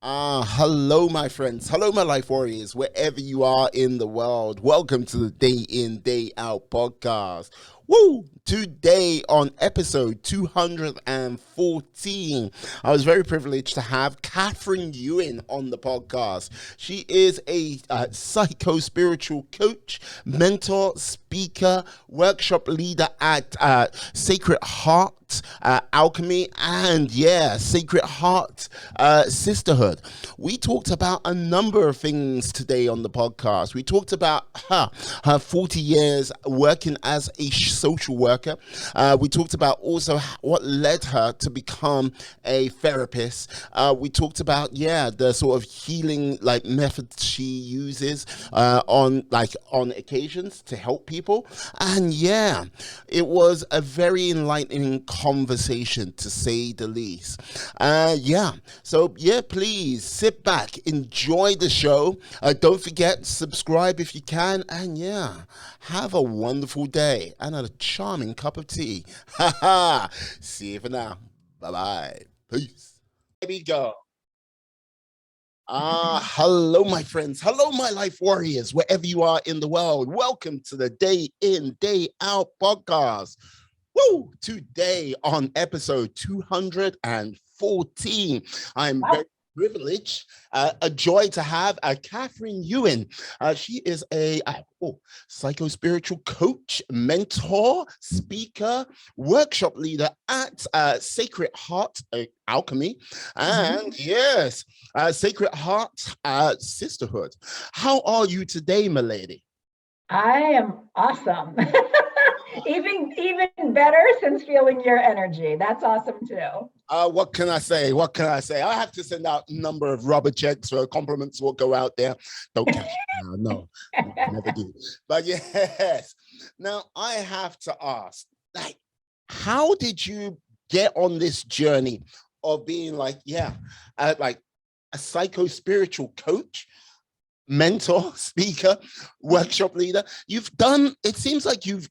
Hello, my friends. Hello, my life warriors, wherever you are in the world. Welcome to the Day In, Day Out podcast. Woo! Today on episode 214, I was very privileged to have Catherine Ewing on the podcast. She is a psycho-spiritual coach, mentor, speaker, workshop leader at Sacred Heart Alchemy, and Sacred Heart Sisterhood. We talked about a number of things today on the podcast. We talked about her 40 years working as a social worker. We talked about also what led her to become a therapist. We talked about the sort of healing methods she uses on occasions to help people. And it was a very enlightening conversation, to say the least. Please sit back, enjoy the show. Don't forget, subscribe if you can, and have a wonderful day and a charming cup of tea. See you for now. Bye bye. Peace. Here we go. Hello, my friends. Hello, my life warriors, wherever you are in the world. Welcome to the Day In, Day Out podcast. Woo! Today on episode 214, I'm very privileged, a joy to have Catherine Ewing. She is a psycho-spiritual coach, mentor, speaker, workshop leader at Sacred Heart Alchemy, and Sacred Heart Sisterhood. How are you today, my lady? I am awesome. even better since feeling your energy. That's awesome too. What can I say? I have to send out a number of rubber checks for compliments will go out there. Don't cash no, never do. But yes. Now I have to ask, how did you get on this journey of being a psycho-spiritual coach, mentor, speaker, workshop leader? It seems like you've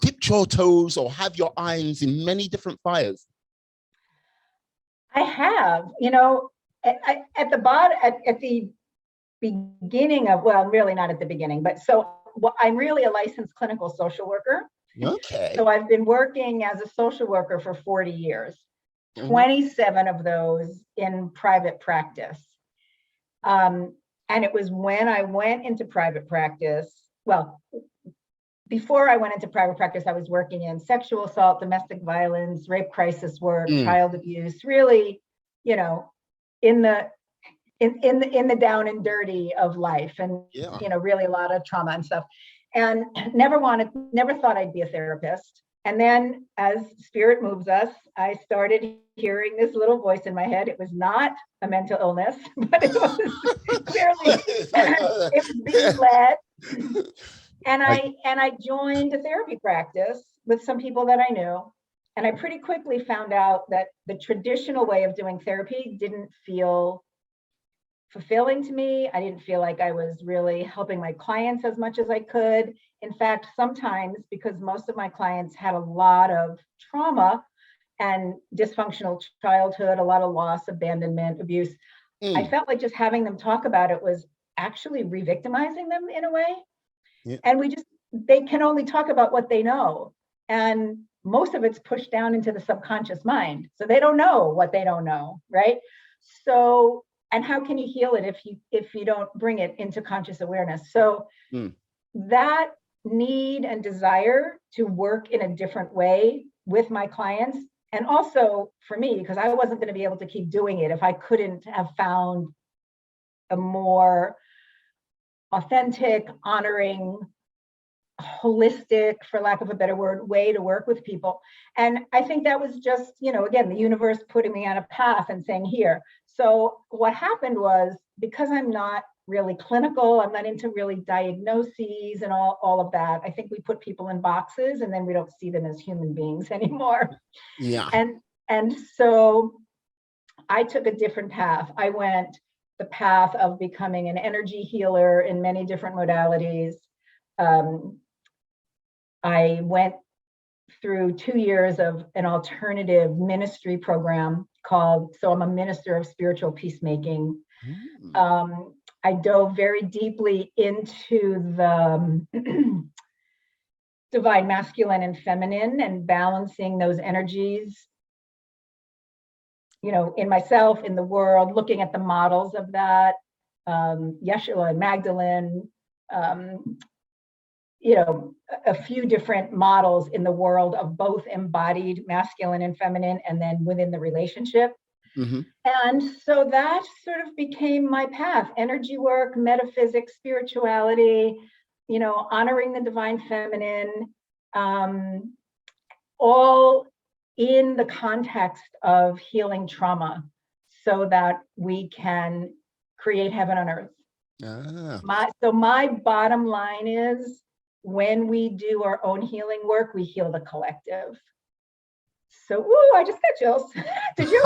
dipped your toes or have your irons in many different fires. I have, at the beginning of, well, really not at the beginning, but I'm really a licensed clinical social worker. Okay. So I've been working as a social worker for 40 years, 27 of those in private practice. And it was when I went into private practice, before I went into private practice, I was working in sexual assault, domestic violence, rape crisis work, child abuse, really, in the down and dirty of life, and really a lot of trauma and stuff. And never thought I'd be a therapist. And then as spirit moves us, I started hearing this little voice in my head. It was not a mental illness, but it was clearly it was being led. And I joined a therapy practice with some people that I knew. And I pretty quickly found out that the traditional way of doing therapy didn't feel fulfilling to me. I didn't feel like I was really helping my clients as much as I could. In fact, sometimes, because most of my clients had a lot of trauma and dysfunctional childhood, a lot of loss, abandonment, abuse, I felt like just having them talk about it was actually re-victimizing them in a way. Yeah. And they can only talk about what they know. And most of it's pushed down into the subconscious mind. So they don't know what they don't know, right? So, and how can you heal it if you don't bring it into conscious awareness? So that need and desire to work in a different way with my clients, and also for me, because I wasn't going to be able to keep doing it if I couldn't have found a more authentic, honoring, holistic, for lack of a better word, way to work with people. And I think that was just, again, the universe putting me on a path and saying, here. So what happened was, because I'm not really clinical, I'm not into really diagnoses and all of that. I think we put people in boxes and then we don't see them as human beings anymore. Yeah. And so I took a different path. I went the path of becoming an energy healer in many different modalities. I went through 2 years of an alternative ministry program called, so I'm a minister of spiritual peacemaking. I dove very deeply into the divine masculine and feminine and balancing those energies, in myself, in the world, looking at the models of that, Yeshua and Magdalene, a few different models in the world of both embodied masculine and feminine, and then within the relationship. And so that sort of became my path: energy work, metaphysics, spirituality, honoring the divine feminine, all in the context of healing trauma so that we can create heaven on earth. So my bottom line is, when we do our own healing work, we heal the collective. So, I just got chills. Did you?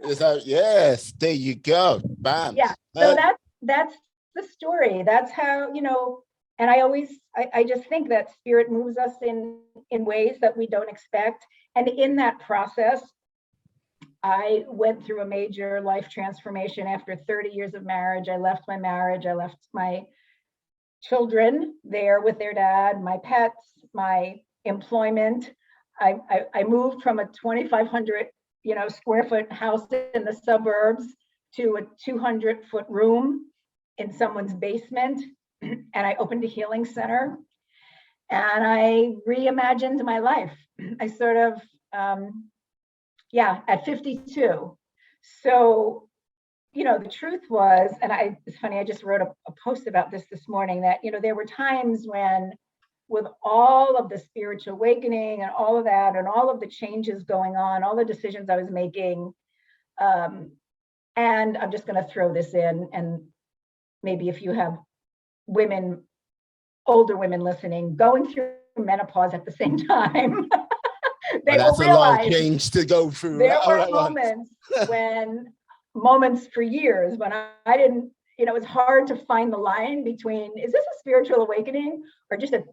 It's like, yes, there you go. Bam. Yeah. So that's the story. That's how, and I just think that spirit moves us in ways that we don't expect. And in that process, I went through a major life transformation. After 30 years of marriage, I left my marriage. I left my children there with their dad, my pets, my employment. I moved from a 2,500 square foot house in the suburbs to a 200-foot room in someone's basement, and I opened a healing center, and I reimagined my life. I sort of at 52. So the truth was, and it's funny, I just wrote a post about this morning, that there were times when, with all of the spiritual awakening and all of that, and all of the changes going on, all the decisions I was making, and I'm just going to throw this in, and maybe if you have older women listening, going through menopause at the same time, they will realize a lot of change to go through. There were moments for years when I didn't, it was hard to find the line between, is this a spiritual awakening or just a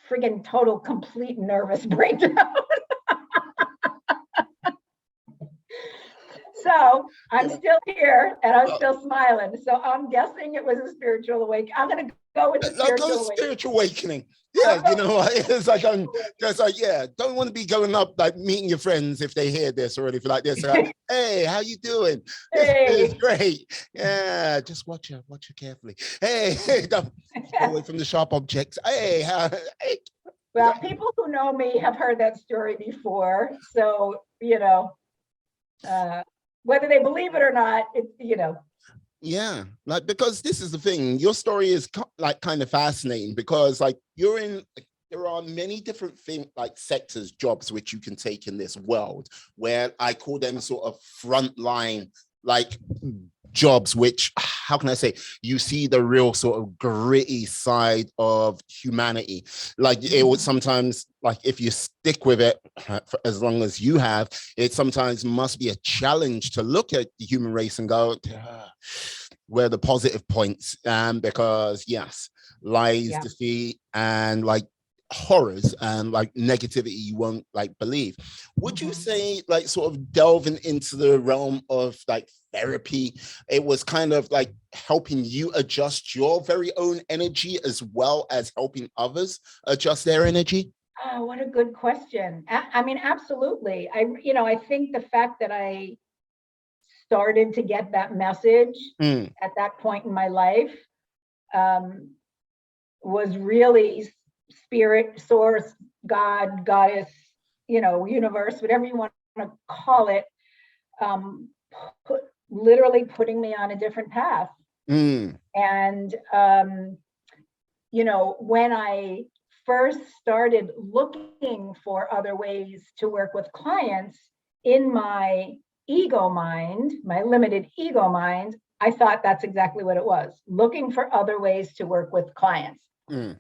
friggin' total, complete nervous breakdown? So I'm still here and I'm still smiling. So I'm guessing it was a spiritual awakening. I'm going to go with the spiritual awakening. Yeah, it's like, don't want to be going up, like meeting your friends if they hear this or anything like this. Like, hey, how you doing? This is great. Yeah, just watch her carefully. Hey, don't go away from the sharp objects. Hey, Well, people who know me have heard that story before. So, whether they believe it or not, Yeah, like, because this is the thing, your story is like kind of fascinating, because like there are many different things, like sectors, jobs, which you can take in this world, where I call them sort of frontline, like jobs, which, how can I say, you see the real sort of gritty side of humanity. Like it would sometimes, like if you stick with it for as long as you have, it sometimes must be a challenge to look at the human race and go, where are the positive points? Because yes, lies, defeat, and like horrors and like negativity you won't like believe. Would you say, like, sort of delving into the realm of like therapy, it was kind of like helping you adjust your very own energy as well as helping others adjust their energy? Oh, what a good question. I mean, absolutely. I think the fact that I started to get that message at that point in my life was really spirit, source, God, goddess, universe, whatever you want to call it, literally putting me on a different path. And, when I first started looking for other ways to work with clients, in my ego mind, my limited ego mind, I thought that's exactly what it was, looking for other ways to work with clients.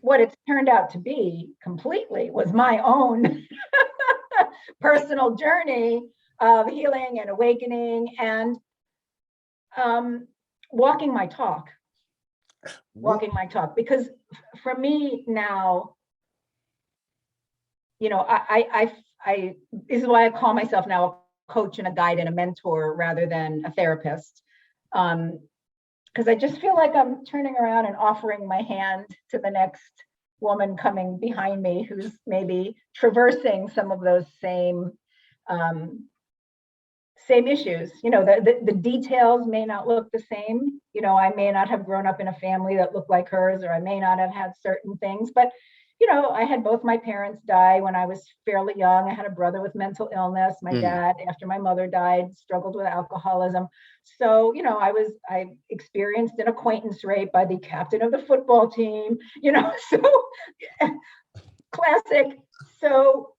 What it's turned out to be completely was my own personal journey of healing and awakening and walking my talk. Because for me now, this is why I call myself now a coach and a guide and a mentor rather than a therapist. Because I just feel like I'm turning around and offering my hand to the next woman coming behind me who's maybe traversing some of those same issues. The details may not look the same. I may not have grown up in a family that looked like hers, or I may not have had certain things, but I had both my parents die when I was fairly young. I had a brother with mental illness. My dad, after my mother died, struggled with alcoholism. So, I experienced an acquaintance rape by the captain of the football team, so classic. So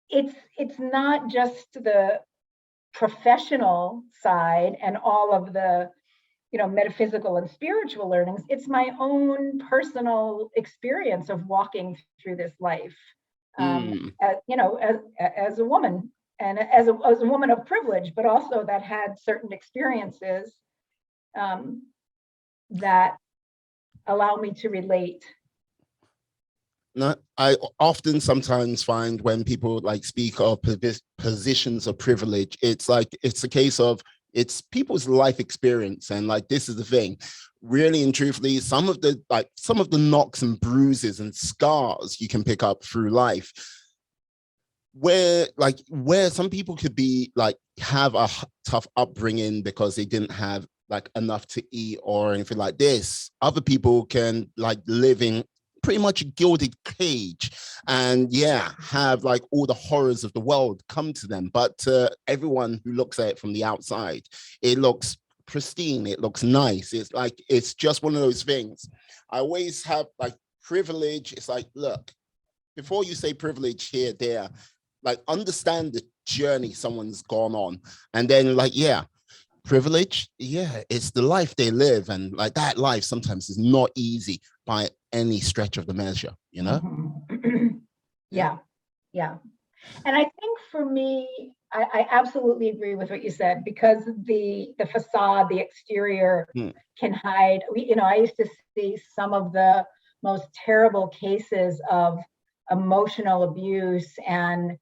it's not just the professional side and all of the metaphysical and spiritual learnings. It's my own personal experience of walking through this life, as a woman, and as a woman of privilege, but also that had certain experiences that allow me to relate. No, I often sometimes find when people speak of positions of privilege, it's a case of it's people's life experience. And this is the thing, really and truthfully, some of the knocks and bruises and scars you can pick up through life, where some people could be have a tough upbringing because they didn't have enough to eat or anything like this. Other people can live in pretty much a gilded cage and have all the horrors of the world come to them. But everyone who looks at it from the outside, it looks pristine, it looks nice. It's just one of those things. I always have privilege. It's look, before you say privilege here, there, understand the journey someone's gone on. And then privilege, it's the life they live, and that life sometimes is not easy by any stretch of the measure, Mm-hmm. Yeah. And I think for me, I absolutely agree with what you said, because the facade, the exterior can hide. I used to see some of the most terrible cases of emotional abuse and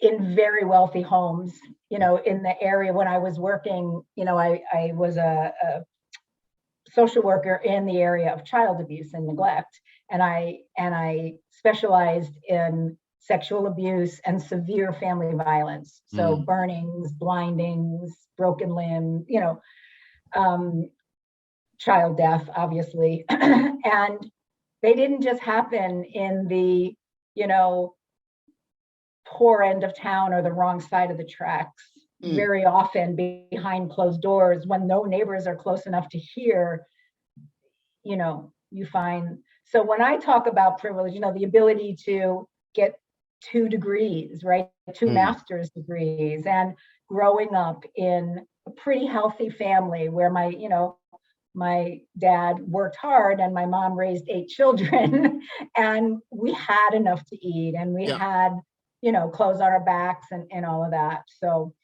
in very wealthy homes, in the area when I was working. I was a social worker in the area of child abuse and neglect, and I specialized in sexual abuse and severe family violence. So burnings, blindings, broken limb, child death, obviously. And they didn't just happen in the, poor end of town or the wrong side of the tracks. Very often behind closed doors, when no neighbors are close enough to hear, you find. So when I talk about privilege, the ability to get 2 degrees, right? 2 master's degrees, and growing up in a pretty healthy family where my dad worked hard and my mom raised 8 children and we had enough to eat, and we had, clothes on our backs and all of that. So.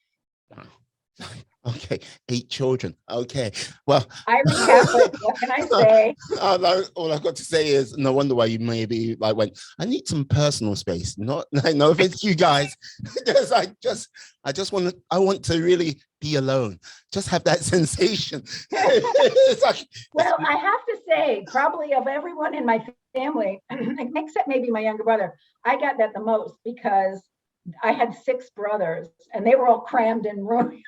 Okay, 8 children. Okay, well, Irish Catholic. What can I say? All I've got to say is, no wonder why you maybe went, I need some personal space. No offense to you guys. I want to really be alone. Just have that sensation. Well, I have to say, probably of everyone in my family, except maybe my younger brother, I got that the most, because I had 6 brothers and they were all crammed in room,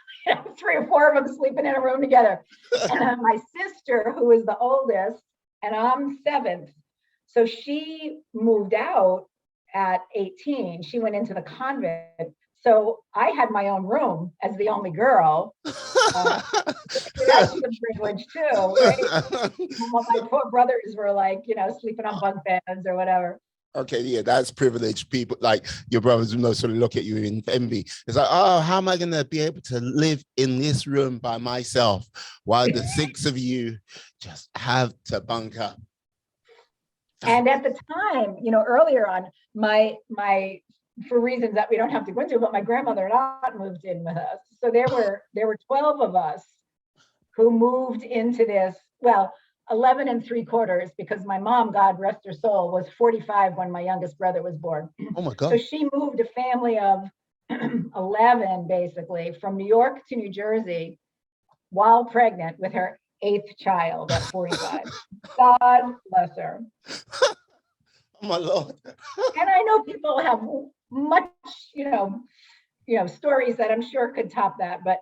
3 or 4 of them sleeping in a room together. And my sister, who is the oldest, and I'm 7th. So she moved out at 18. She went into the convent. So I had my own room as the only girl. That's a privilege too, right? My 4 brothers were sleeping on bunk beds or whatever. Okay, yeah, that's privileged people. Your brothers will sort of look at you in envy. It's oh, how am I going to be able to live in this room by myself while the 6 of you just have to bunk up? And at the time, earlier on, my for reasons that we don't have to go into, but my grandmother and aunt moved in with us. So there were 12 of us who moved into this. Well, 11 3/4 because my mom, God rest her soul, was 45 when my youngest brother was born. Oh my So God. she moved a family of 11 basically from New York to New Jersey while pregnant with her 8th child at 45. God bless her. Oh my Lord. And I know people have much, stories that I'm sure could top that, but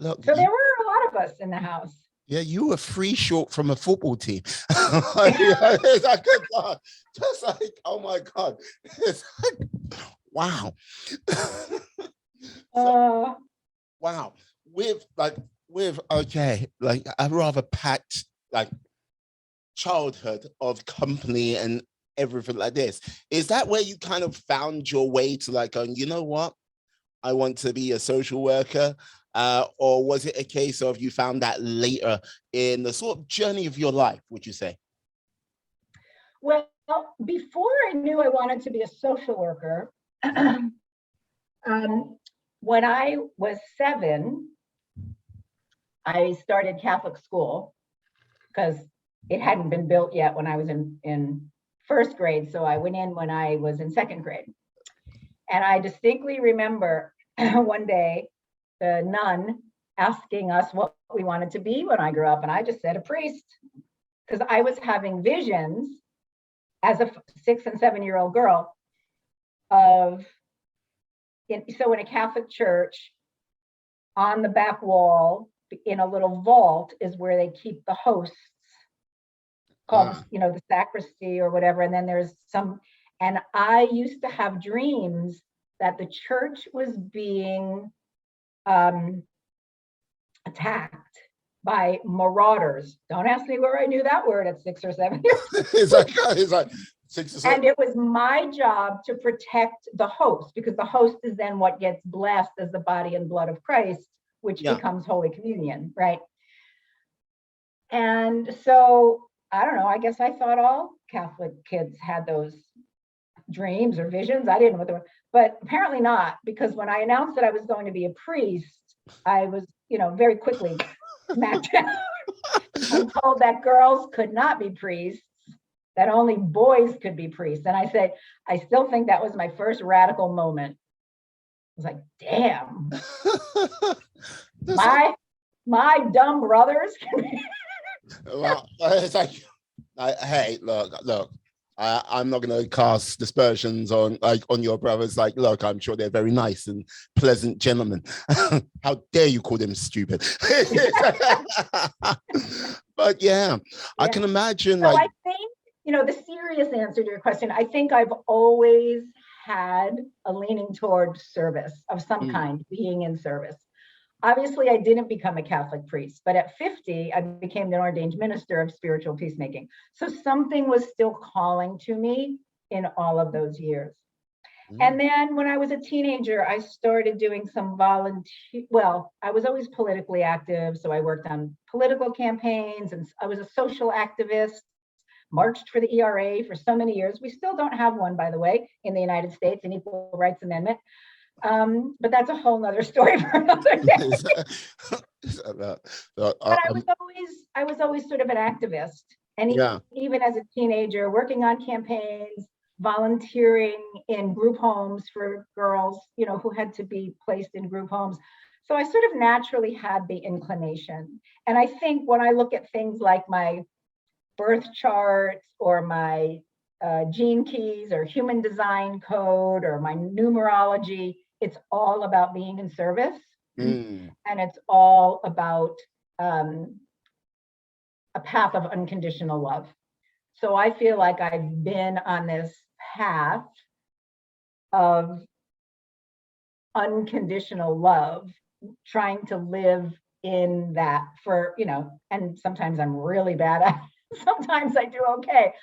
Look, so there were a lot of us in the house. yeah, you were 3 short from a football team. It's like, good God. Just like, oh my God. It's like, wow. So, wow. With okay, like a rather packed like childhood of company and everything like this. Is that where you kind of found your way to like going, you know what? I want to be a social worker? Or was it a case of you found that later in the sort of journey of your life, would you say? Well, before I knew I wanted to be a social worker, when I was 7, I started Catholic school because it hadn't been built yet when I was in 1st grade. So I went in when I was in 2nd grade. And I distinctly remember one day the nun asking us what we wanted to be when I grew up. And I just said a priest because I was having visions as a 6 and 7-year-old girl so in a Catholic church, on the back wall in a little vault is where they keep the hosts called, the sacristy or whatever. And then there's and I used to have dreams that the church was being attacked by marauders. Don't ask me where I knew that word at 6 or 7 years. It's like 6 or 7. And it was my job to protect the host, because the host is then what gets blessed as the body and blood of Christ, which becomes Holy Communion, right? And so, I don't know, I guess I thought all Catholic kids had those dreams or visions. I didn't know what they were, but apparently not, because when I announced that I was going to be a priest, I was, very quickly smacked down and told that girls could not be priests, that only boys could be priests. And I said, I still think that was my first radical moment. I was like, damn, my dumb brothers can be. Well, it's like, hey, look. I'm not going to cast dispersions on your brothers. Like, look, I'm sure they're very nice and pleasant gentlemen. How dare you call them stupid? But yeah, I can imagine. So I think, the serious answer to your question, I think I've always had a leaning toward service of some kind, being in service. Obviously, I didn't become a Catholic priest, but at 50, I became the ordained minister of Spiritual Peacemaking. So something was still calling to me in all of those years. And then when I was a teenager, I started doing some volunteer. Well, I was always politically active. So I worked on political campaigns and I was a social activist, marched for the ERA for so many years. We still don't have one, by the way, in the United States, an Equal Rights Amendment. But that's a whole nother story for another day. But I was always sort of an activist, and even as a teenager, working on campaigns, volunteering in group homes for girls, who had to be placed in group homes. So I sort of naturally had the inclination. And I think when I look at things like my birth charts or my gene keys or human design code or my numerology, it's all about being in service, and it's all about a path of unconditional love. So I feel like I've been on this path of unconditional love, trying to live in that for, and sometimes I'm really bad at it. Sometimes I do okay.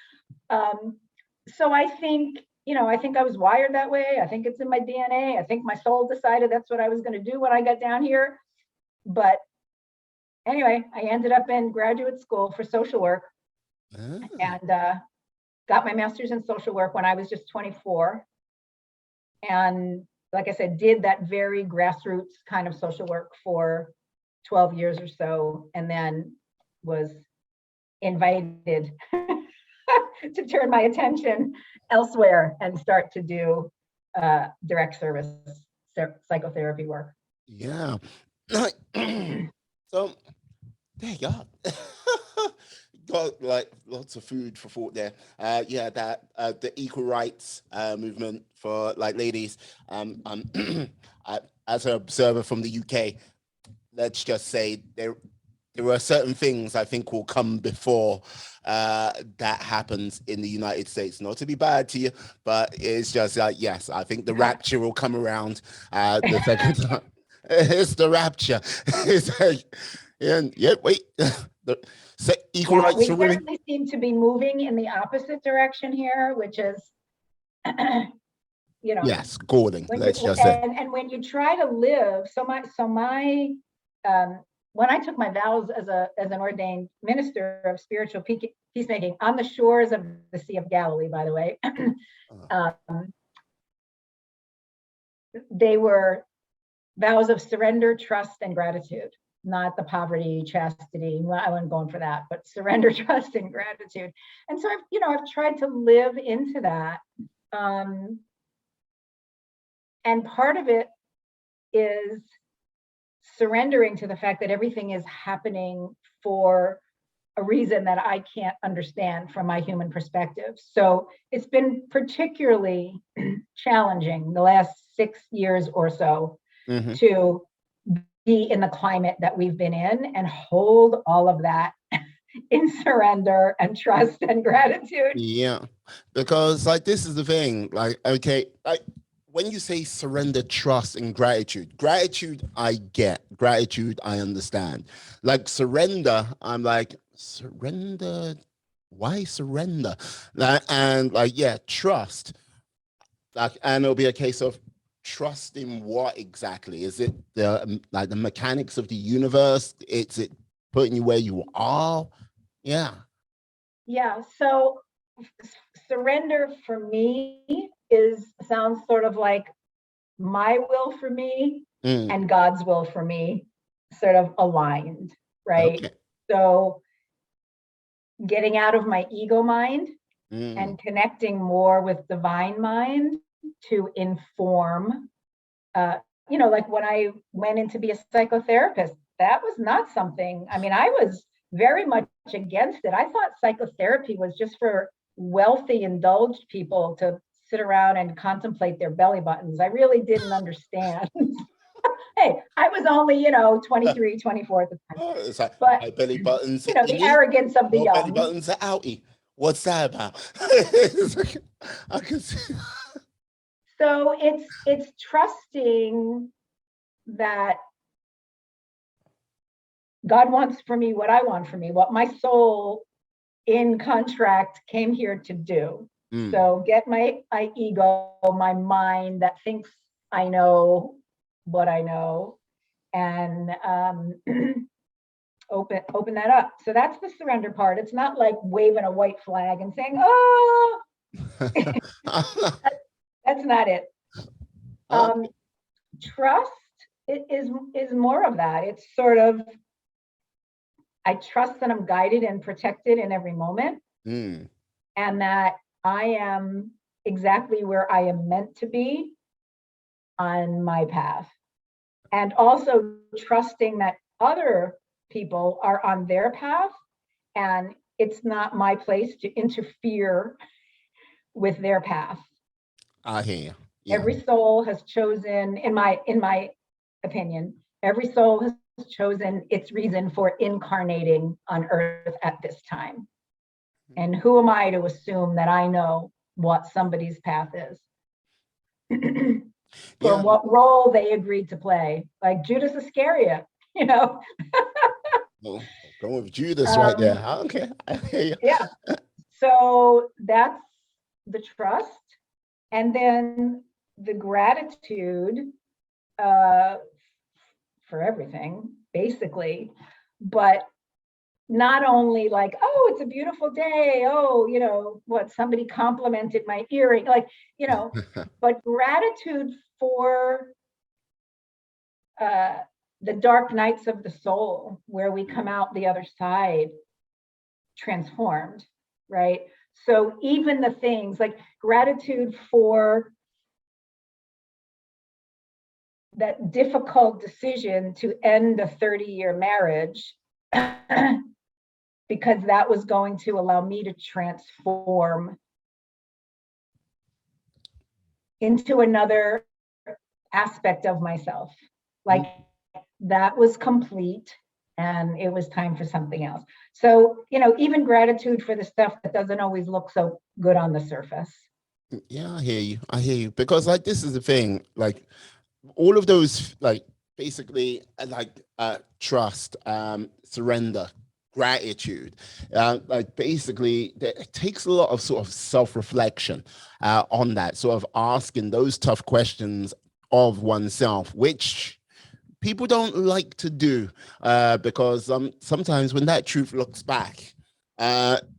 So I think, I think I was wired that way. I think it's in my DNA. I think my soul decided that's what I was going to do when I got down here. But anyway, I ended up in graduate school for social work and got my master's in social work when I was just 24. And like I said, did that very grassroots kind of social work for 12 years or so, and then was invited to turn my attention elsewhere and start to do direct service psychotherapy work. Yeah. So there you go. Got like lots of food for thought there. Yeah, that the equal rights movement for like ladies. As an observer from the UK, let's just say there are certain things I think will come before that happens in the United States. Not to be bad to you, but it's just like, yes, I think the rapture will come around the second time. It's the rapture. It's like, yeah, wait. Equal rights we for women. definitely seem to be moving in the opposite direction here, which is, Yes, Gordon. Let's just say. And when you try to live, when I took my vows as an ordained minister of spiritual peacemaking on the shores of the Sea of Galilee, by the way, they were vows of surrender, trust, and gratitude, not the poverty, chastity. Well, I wasn't going for that, but surrender, trust, and gratitude. And so I've tried to live into that. And part of it is surrendering to the fact that everything is happening for a reason that I can't understand from my human perspective. So it's been particularly challenging the last 6 years or so to be in the climate that we've been in and hold all of that in surrender and trust and gratitude. Yeah, because like this is the thing, like, okay, like when you say surrender, trust, and gratitude I get, gratitude I understand. Like surrender, I'm like, surrender, why surrender? And like, yeah, trust, like, and it'll be a case of trust in what exactly? Is it the like the mechanics of the universe? Is it putting you where you are? Yeah. Yeah, so surrender for me sounds sort of like my will for me and God's will for me sort of aligned, right? Okay. So getting out of my ego mind and connecting more with divine mind to inform, like when I went in to be a psychotherapist, that was not something, I mean, I was very much against it. I thought psychotherapy was just for wealthy, indulged people to sit around and contemplate their belly buttons. I really didn't understand. Hey, I was only, 23, 24 at the time. Oh, it's like, but my belly buttons. the arrogance of the young. Belly buttons are outie. What's that about? Like, I can see. So it's trusting that God wants for me what I want for me, what my soul in contract came here to do. So get my ego, my mind that thinks I know what I know, and open that up. So that's the surrender part. It's not like waving a white flag and saying, "Oh," that's not it. Trust is more of that. It's sort of, I trust that I'm guided and protected in every moment, and that I am exactly where I am meant to be on my path. And also trusting that other people are on their path, and it's not my place to interfere with their path. I hear you. Yeah. Every soul has chosen, in my opinion, every soul has chosen its reason for incarnating on earth at this time. And who am I to assume that I know what somebody's path is? For what role they agreed to play, like Judas Iscariot, Well, going with Judas right there. Okay, I hear you. Yeah. So that's the trust, and then the gratitude for everything, basically, but not only like, oh, it's a beautiful day, oh, somebody complimented my earring, like, but gratitude for the dark nights of the soul, where we come out the other side transformed, right? So even the things like gratitude for that difficult decision to end a 30-year marriage, because that was going to allow me to transform into another aspect of myself. Like that was complete and it was time for something else. So, even gratitude for the stuff that doesn't always look so good on the surface. Yeah, I hear you. I hear you. Because like this is the thing, like all of those, like basically trust, surrender, gratitude, like basically it takes a lot of sort of self-reflection on that, sort of asking those tough questions of oneself, which people don't like to do, because sometimes when that truth looks back,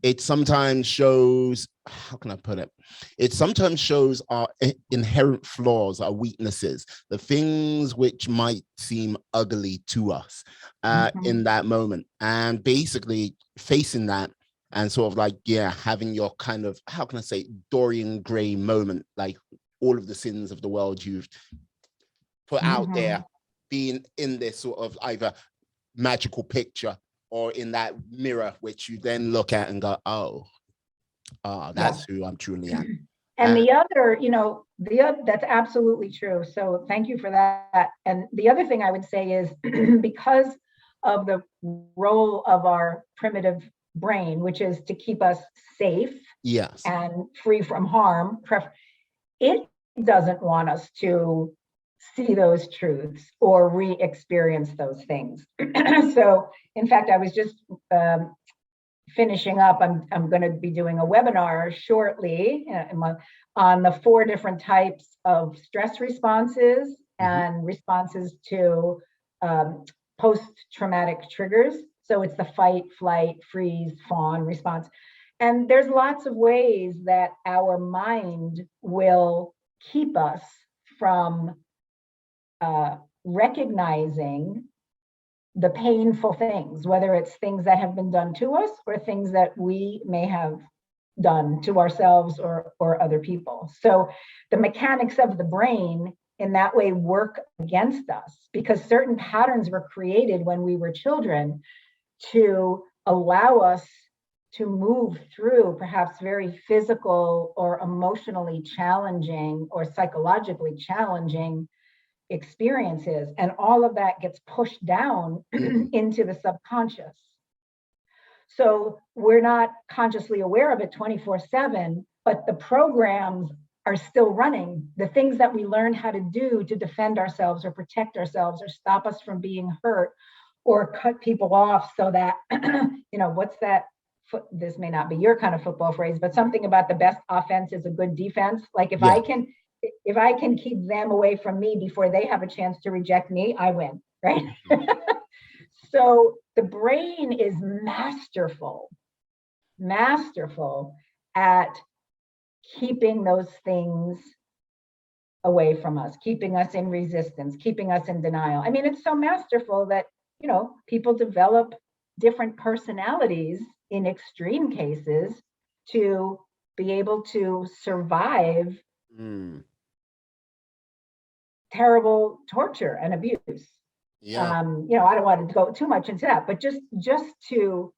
it sometimes shows, how can I put it? It sometimes shows our inherent flaws, our weaknesses, the things which might seem ugly to us in that moment. And basically facing that and sort of like, yeah, having your kind of, how can I say, Dorian Gray moment, like all of the sins of the world you've put out there, being in this sort of either magical picture or in that mirror, which you then look at and go, oh, that's who I'm truly am. And the other, that's absolutely true. So thank you for that. And the other thing I would say is because of the role of our primitive brain, which is to keep us safe, yes, and free from harm, it doesn't want us to see those truths or re-experience those things. So in fact, I was just finishing up, I'm going to be doing a webinar shortly on the 4 different types of stress responses and responses to post-traumatic triggers. So it's the fight, flight, freeze, fawn response. And there's lots of ways that our mind will keep us from recognizing the painful things, whether it's things that have been done to us or things that we may have done to ourselves or other people. So the mechanics of the brain in that way work against us, because certain patterns were created when we were children to allow us to move through perhaps very physical or emotionally challenging or psychologically challenging experiences, and all of that gets pushed down into the subconscious. So we're not consciously aware of it 24/7, but the programs are still running. The things that we learn how to do to defend ourselves or protect ourselves or stop us from being hurt or cut people off so that, what's that? This may not be your kind of football phrase, but something about the best offense is a good defense. Like if I can keep them away from me before they have a chance to reject me, I win, right? So the brain is masterful at keeping those things away from us, keeping us in resistance, keeping us in denial. I mean, it's so masterful that, people develop different personalities in extreme cases to be able to survive terrible torture and abuse. I don't want to go too much into that, but just to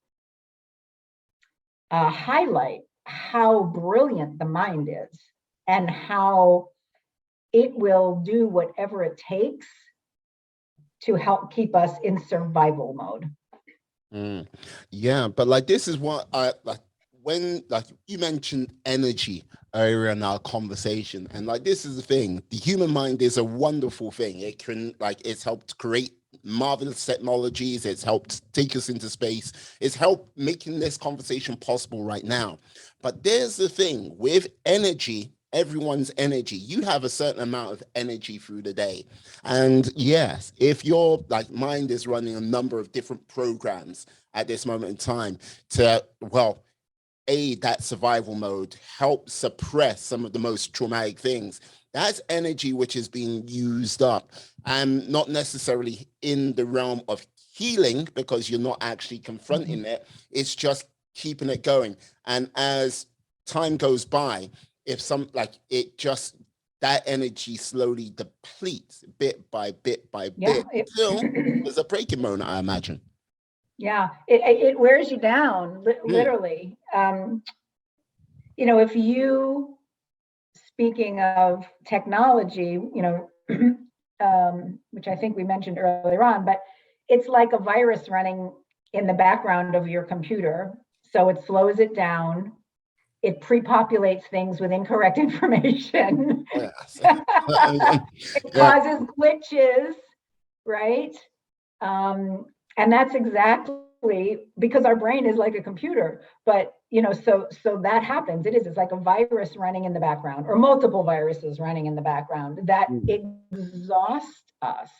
highlight how brilliant the mind is and how it will do whatever it takes to help keep us in survival mode. Yeah, but like this is what I like when like you mentioned energy earlier in our conversation, and like this is the thing, the human mind is a wonderful thing. It can it's helped create marvelous technologies, it's helped take us into space, it's helped making this conversation possible right now. But there's the thing with energy, everyone's energy, you have a certain amount of energy through the day, and yes, if your mind is running a number of different programs at this moment in time to aid that survival mode, help suppress some of the most traumatic things, that's energy which is being used up, and not necessarily in the realm of healing, because you're not actually confronting it. It's just keeping it going. And as time goes by, if some like it just that energy slowly depletes bit by bit by bit until there's a breaking moment, I imagine. Yeah, it wears you down, literally. You know, if you, speaking of technology, you know, which I think we mentioned earlier on, but it's like a virus running in the background of your computer. So it slows it down. It pre-populates things with incorrect information. It causes glitches, right? And that's exactly because our brain is like a computer. But you know, so that happens. It's like a virus running in the background, or multiple viruses running in the background that exhaust us.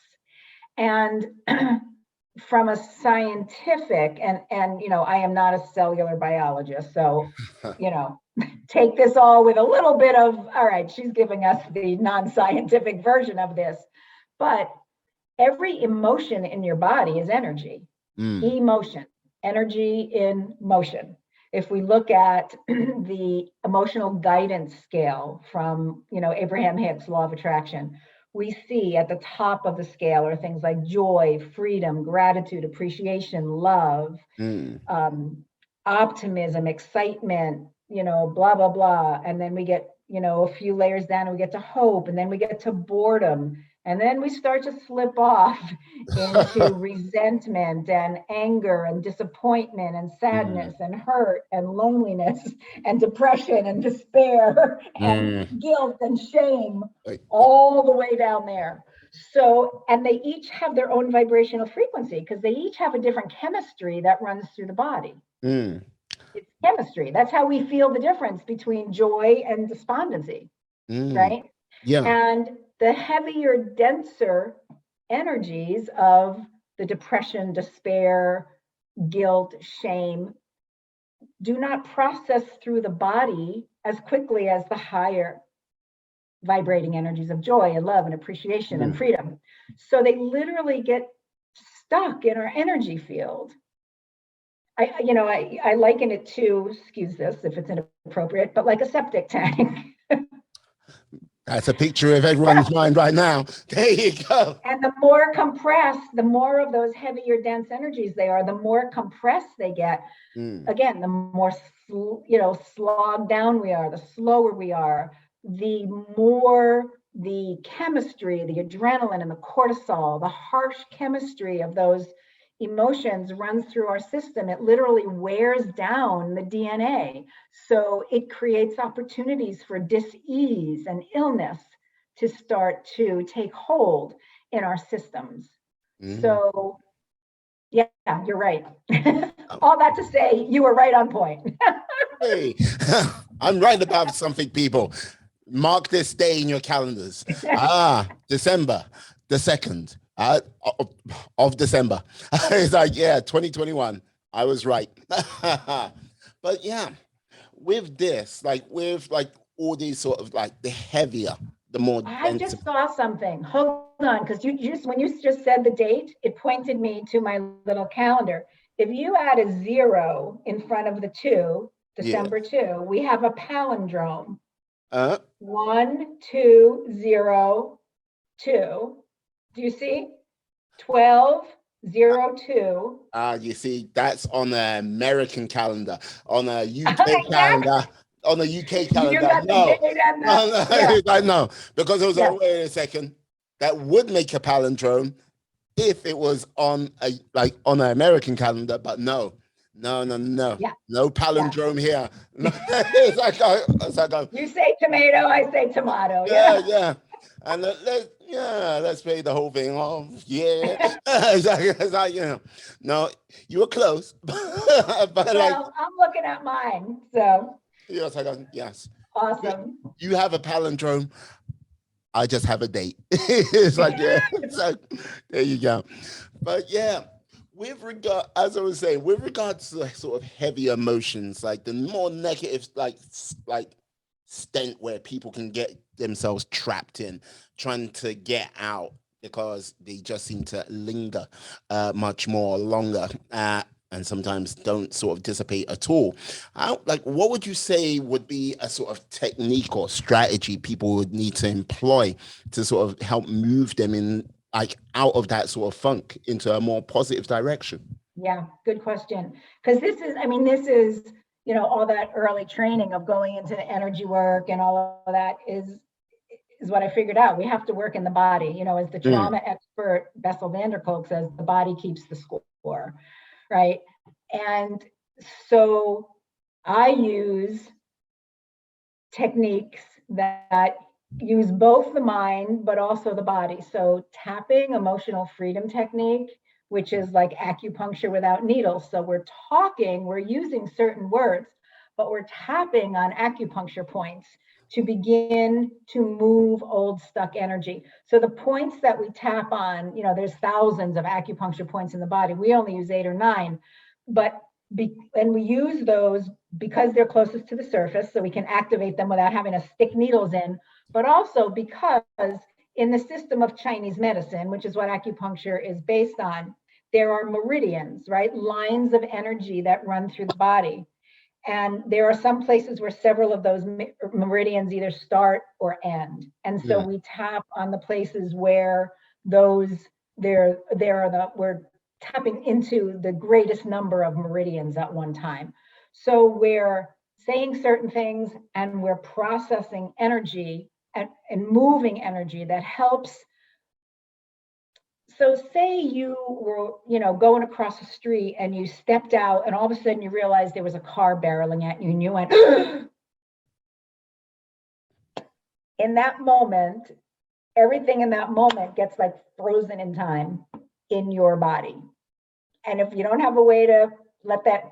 And from a scientific, and you know, I am not a cellular biologist, so you know, take this all with a little bit of, all right, she's giving us the non-scientific version of this, but every emotion in your body is energy. Emotion, energy in motion. If we look at the emotional guidance scale from, you know, Abraham Hicks' law of attraction, we see at the top of the scale are things like joy, freedom, gratitude, appreciation, love, optimism, excitement, you know, blah, blah, blah. And then we get, you know, a few layers down and we get to hope, and then we get to boredom. And then we start to slip off into resentment and anger and disappointment and sadness and hurt and loneliness and depression and despair and guilt and shame, all the way down there. So, and they each have their own vibrational frequency because they each have a different chemistry that runs through the body. It's chemistry. That's how we feel the difference between joy and despondency, right? Yeah. And the heavier, denser energies of the depression, despair, guilt, shame do not process through the body as quickly as the higher vibrating energies of joy and love and appreciation and freedom. So they literally get stuck in our energy field. I liken it to, excuse this if it's inappropriate, but like a septic tank. That's a picture of everyone's mind right now. There you go. And the more compressed, the more of those heavier, dense energies they are, the more compressed they get. Again, the more, slogged down we are, the slower we are, the more the chemistry, the adrenaline and the cortisol, the harsh chemistry of those emotions runs through our system. It literally wears down the DNA. So it creates opportunities for dis-ease and illness to start to take hold in our systems. So yeah, you're right. All that to say, you were right on point. Hey, I'm right about something, people. Mark this day in your calendars. December the 2nd. Of December. It's like, yeah, 2021. I was right. But yeah, with this, with all these sort of the heavier, the more I just saw something. Hold on, because when you just said the date, it pointed me to my little calendar. If you add a 0 in front of the 2, December 2, we have a palindrome. 1, 2, 0, 2. Do you see? 12, 0, 2. You see, that's on the American calendar. On a UK calendar. On a UK calendar. I know. Because it was wait a second. That would make a palindrome if it was on on an American calendar, but no. Yeah. No palindrome here. You say tomato, I say tomato. Yeah. And let's pay the whole thing off. Yeah. No, you were close. But I'm looking at mine. So yes. Awesome. You have a palindrome. I just have a date. It's so there you go. But yeah. With regard, as I was saying, with regards to sort of heavy emotions, the more negative, stent where people can get themselves trapped in, trying to get out because they just seem to linger much more longer. and sometimes don't sort of dissipate at all. Like, what would you say would be a sort of technique or strategy people would need to employ to sort of help move them in, like, out of that sort of funk into a more positive direction? Yeah, good question. Because this is, I mean, this is, all that early training of going into the energy work and all of that is what I figured out. We have to work in the body. As the Mm, trauma expert Bessel van der Kolk says, the body keeps the score, right? And so I use techniques that use both the mind but also the body. So tapping, emotional freedom technique, which is like acupuncture without needles. So we're using certain words, but we're tapping on acupuncture points to begin to move old stuck energy. So the points that we tap on, there's thousands of acupuncture points in the body. We only use 8 or 9, but and we use those because they're closest to the surface, so we can activate them without having to stick needles in, but also because in the system of Chinese medicine, which is what acupuncture is based on, there are meridians, right? Lines of energy that run through the body. And there are some places where several of those meridians either start or end. And so mm, we tap on the places where we're tapping into the greatest number of meridians at one time. So we're saying certain things and we're processing energy and moving energy that helps. So say you were, going across the street and you stepped out and all of a sudden you realized there was a car barreling at you and you went, in that moment, everything in that moment gets like frozen in time in your body. And if you don't have a way to let that,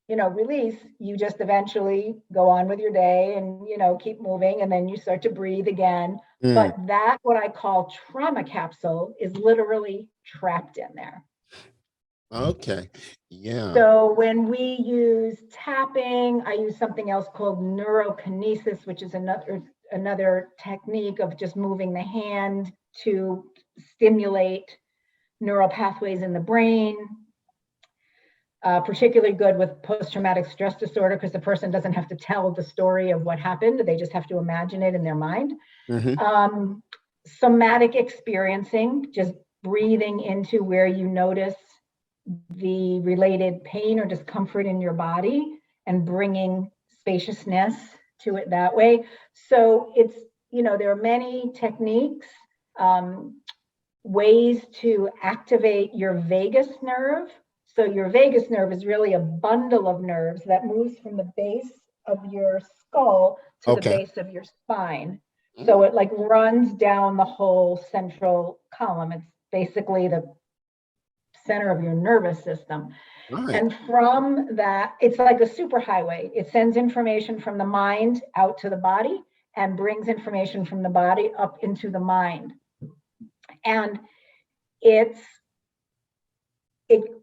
release, you just eventually go on with your day and, keep moving, and then you start to breathe again. mm. But that, what I call trauma capsule, is literally trapped in there. Okay. Yeah. So when we use tapping, I use something else called neurokinesis, which is another technique of just moving the hand to stimulate neural pathways in the brain. Particularly good with post-traumatic stress disorder because the person doesn't have to tell the story of what happened. They just have to imagine it in their mind. Mm-hmm. Somatic experiencing, just breathing into where you notice the related pain or discomfort in your body and bringing spaciousness to it that way. So it's, there are many techniques, ways to activate your vagus nerve. So your vagus nerve is really a bundle of nerves that moves from the base of your skull to the Okay. base of your spine. Mm, So it like runs down the whole central column. It's basically the center of your nervous system. right. And from that, it's like a superhighway. It sends information from the mind out to the body and brings information from the body up into the mind. And it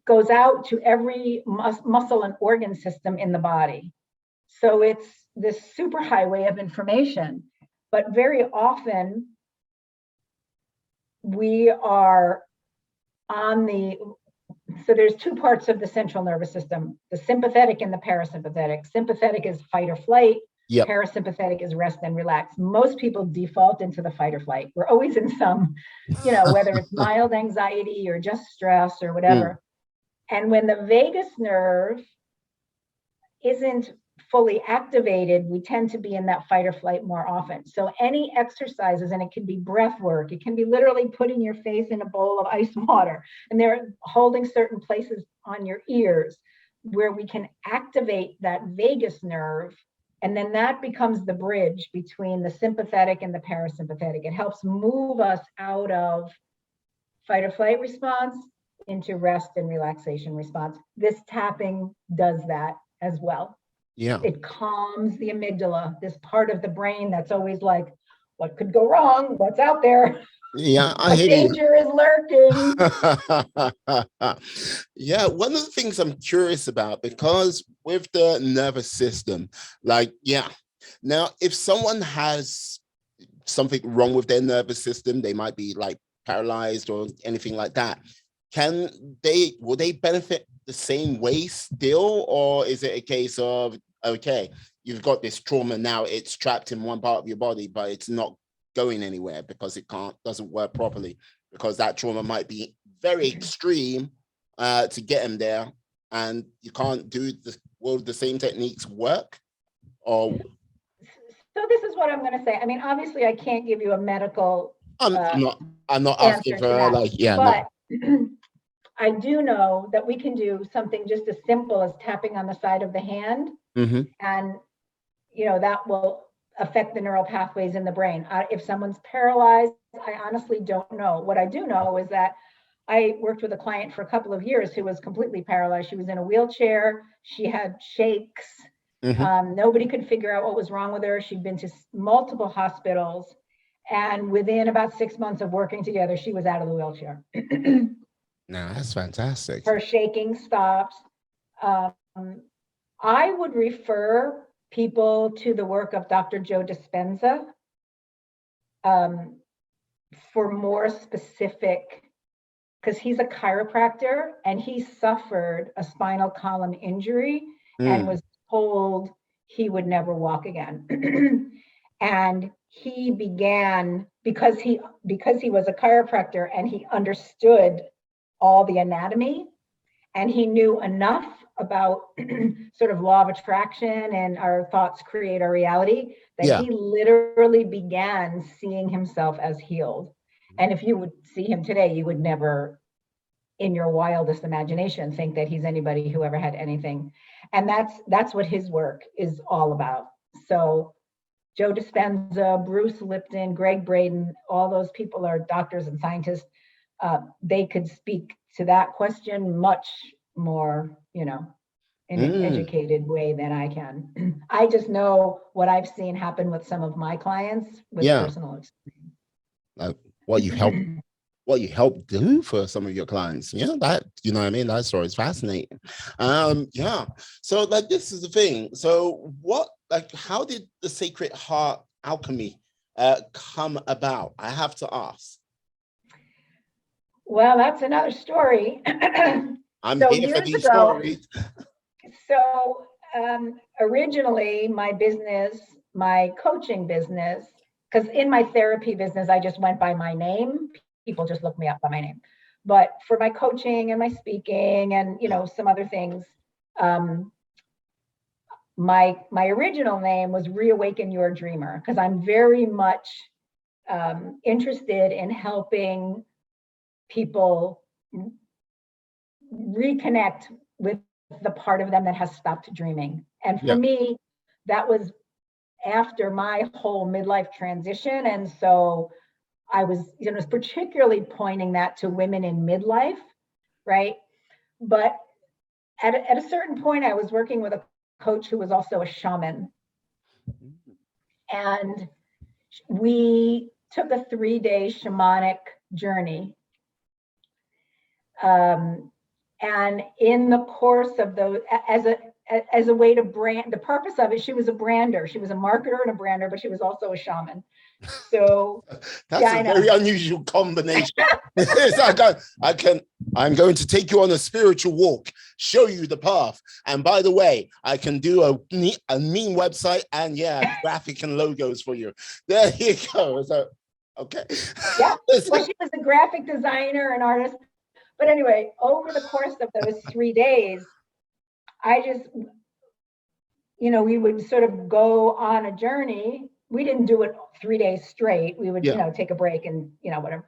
goes out to every muscle and organ system in the body. So it's this superhighway of information. But very often we are so there's two parts of the central nervous system, the sympathetic and the parasympathetic. Sympathetic is fight or flight. Yep. Parasympathetic is rest and relax. Most people default into the fight or flight. We're always in some, whether it's mild anxiety or just stress or Mm, whatever. And when the vagus nerve isn't fully activated, we tend to be in that fight or flight more often. So any exercises, and it can be breath work, it can be literally putting your face in a bowl of ice water, and they're holding certain places on your ears where we can activate that vagus nerve. And then that becomes the bridge between the sympathetic and the parasympathetic. It helps move us out of fight or flight response into rest and relaxation response. This tapping does that as well. yeah. It calms the amygdala, this part of the brain that's always like, what could go wrong? What's out there? Yeah, I What hear you. danger is lurking? Yeah, one of the things I'm curious about, because with the nervous system, like, yeah, now if someone has something wrong with their nervous system, they might be like paralyzed or anything like that. will they benefit the same way still, or is it a case of, okay, you've got this trauma now, it's trapped in one part of your body, but it's not going anywhere because it doesn't work properly, because that trauma might be very extreme to get them there, and you can't do will the same techniques work? Or so this is what I'm going to say. I mean, obviously I can't give you a medical I'm not asking for but I do know that we can do something just as simple as tapping on the side of the hand, and that will affect the neural pathways in the brain. If someone's paralyzed, I honestly don't know. What I do know is that I worked with a client for a couple of years who was completely paralyzed. She was in a wheelchair. She had shakes. Nobody could figure out what was wrong with her. She'd been to multiple hospitals. And within about 6 months of working together, she was out of the wheelchair. No, that's fantastic. Her shaking stops. I would refer people to the work of Dr. Joe Dispenza for more specific, because he's a chiropractor and he suffered a spinal column injury and was told he would never walk again. And he began, because he was a chiropractor and he understood all the anatomy, and he knew enough about sort of law of attraction and our thoughts create our reality, that he literally began seeing himself as healed. And if you would see him today, you would never in your wildest imagination think that he's anybody who ever had anything. And that's what his work is all about. So Joe Dispenza, Bruce Lipton, Greg Braden, all those people are doctors and scientists. They could speak to that question much more, in an educated way than I can. I just know what I've seen happen with some of my clients with personal experience. Like what you help do for some of your clients. That, what I mean? That story is fascinating. So like, this is the thing. So how did the Sacred Heart Alchemy come about? I have to ask. Well, that's another story. I'm here for these stories. So originally my business, my coaching business, because in my therapy business, I just went by my name. People just look me up by my name. But for my coaching and my speaking and, some other things, my original name was Reawaken Your Dreamer, because I'm very much interested in helping people reconnect with the part of them that has stopped dreaming. And for me, that was after my whole midlife transition. And so I was, particularly pointing that to women in midlife, right? But at a certain point, I was working with a coach who was also a shaman. And we took a 3-day shamanic journey. And in the course of those, as a way to brand, the purpose of it, she was a brander. She was a marketer and a brander, but she was also a shaman. So that's a very unusual combination. I'm going to take you on a spiritual walk, show you the path. And by the way, I can do a mean website and graphic and logos for you. There you go. So, okay. Yeah. Well, she was a graphic designer and artist. But anyway, over the course of those 3 days, I just, we would sort of go on a journey. We didn't do it 3 days straight. We would, take a break and, whatever.